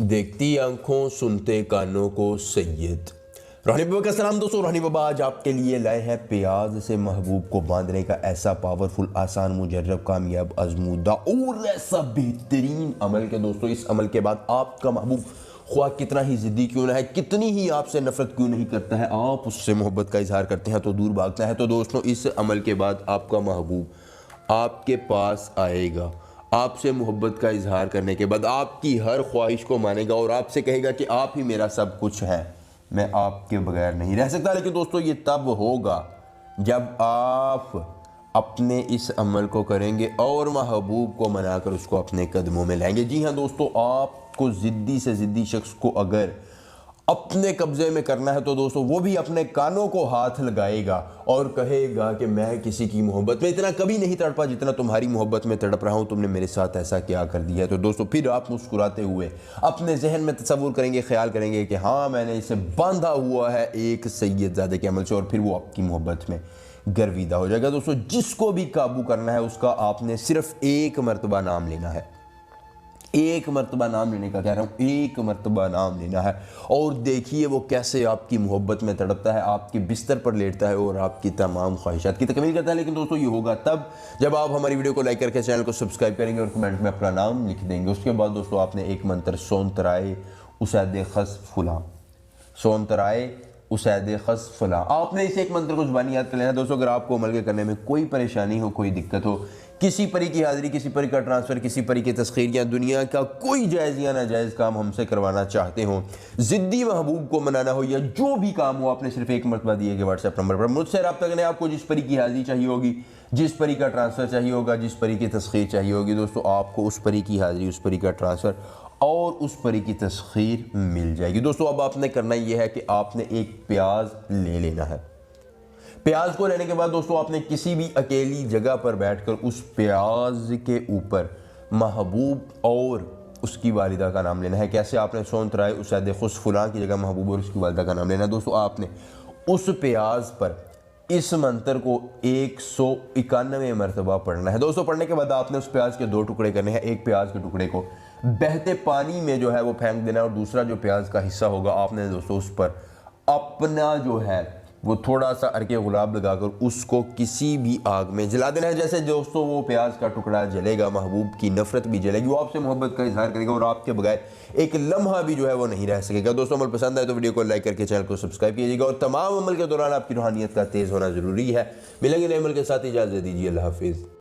देखती आंखों सुनते कानों को सैयद। रोहनी बाबा का सलाम दोस्तों। रोहनी बाबा आज आपके लिए लाए हैं प्याज से महबूब को बांधने का ऐसा पावरफुल, आसान, मुजर्रब, कामयाब, आजमूदा और ऐसा बेहतरीन अमल के दोस्तों इस अमल के बाद आपका महबूब ख्वाह कितना ही ज़िद्दी क्यों ना है, कितनी ही आपसे नफरत क्यों नहीं करता है, आप उससे मोहब्बत का इजहार करते हैं तो दूर भागता है। तो दोस्तों इस अमल के बाद आपका महबूब आपके पास आएगा, आपसे मोहब्बत का इजहार करने के बाद आपकी हर ख्वाहिश को मानेगा और आपसे कहेगा कि आप ही मेरा सब कुछ है, मैं आपके बगैर नहीं रह सकता। लेकिन दोस्तों ये तब होगा जब आप अपने इस अमल को करेंगे और महबूब को मनाकर उसको अपने कदमों में लाएंगे। जी हाँ दोस्तों, आपको ज़िद्दी से ज़िद्दी शख्स को अगर अपने कब्जे में करना है तो दोस्तों वो भी अपने कानों को हाथ लगाएगा और कहेगा कि मैं किसी की मोहब्बत में इतना कभी नहीं तड़पा जितना तुम्हारी मोहब्बत में तड़प रहा हूँ, तुमने मेरे साथ ऐसा क्या कर दिया है। तो दोस्तों फिर आप मुस्कुराते हुए अपने जहन में तसव्वुर करेंगे, ख्याल करेंगे कि हाँ मैंने इसे बांधा हुआ है एक सैयदजादे के अमल से, और फिर वो आपकी मोहब्बत में गर्विदा हो जाएगा। दोस्तों जिसको भी काबू करना है उसका आपने सिर्फ एक मरतबा नाम लेना है, एक मरतबा नाम लेने का कह रहा हूँ, एक मरतबा नाम लेना है और देखिए वो कैसे आपकी मोहब्बत में तड़पता है, आपके बिस्तर पर लेटता है और आपकी तमाम ख्वाहिशात की तकमील करता है। लेकिन दोस्तों ये होगा तब जब आप हमारी वीडियो को लाइक करके चैनल को सब्सक्राइब करेंगे और कमेंट में अपना नाम लिख देंगे। उसके बाद दोस्तों आपने एक मंत्र सोनतराए उसैद खस फुला, सोनतराए उसैद खस फुला, आपने इस एक मंत्र को जुबानी याद कर लेना। दोस्तों अगर आपको अमल के करने में कोई परेशानी हो, कोई दिक्कत हो, किसी परी की हाज़िरी, किसी परी का ट्रांसफ़र, किसी परी की तस्खीर या दुनिया का कोई जायज़ या नाजायज़ काम हमसे करवाना चाहते हो, ज़िद्दी महबूब को मनाना हो या जो भी काम हो, आपने सिर्फ एक मरतबा दिए गए व्हाट्सएप नंबर पर मुझसे रब्ता करें। आपको जिस परी की हाज़िरी चाहिए होगी, जिस परी का ट्रांसफ़र चाहिए होगा, जिस परी की तस्खीर चाहिए होगी, दोस्तों आपको उस परी की हाज़िरी, उस परी का ट्रांसफ़र और उस परी की तस्खीर मिल जाएगी। दोस्तों अब आपने करना यह है कि आपने एक प्याज ले लेना है। प्याज को लेने के बाद दोस्तों आपने किसी भी अकेली जगह पर बैठकर उस प्याज के ऊपर महबूब और उसकी वालिदा का नाम लेना है। कैसे? आपने सोनतराए उसैद खुस फुला की जगह महबूब और उसकी वालिदा का नाम लेना है। दोस्तों आपने उस प्याज पर इस मंत्र को 191 मरतबा पढ़ना है। दोस्तों पढ़ने के बाद आपने उस प्याज के दो टुकड़े करने हैं। एक प्याज के टुकड़े को बहते पानी में जो है वो फेंक देना है और दूसरा जो प्याज का हिस्सा होगा आपने दोस्तों उस पर अपना जो है वो थोड़ा सा अर्के गुलाब लगाकर उसको किसी भी आग में जला देना है। जैसे दोस्तों वो प्याज का टुकड़ा जलेगा, महबूब की नफरत भी जलेगी, वो आपसे मोहब्बत का इजहार करेगा और आपके बगैर एक लम्हा भी जो है वो नहीं रह सकेगा। दोस्तों अमल पसंद आए तो वीडियो को लाइक करके चैनल को सब्सक्राइब कीजिएगा और तमाम अमल के दौरान आपकी रूहानियत का तेज़ होना ज़रूरी है। मिलेंगे नए अमल के साथ, इजाज़त दीजिए, अल्लाह हाफिज़।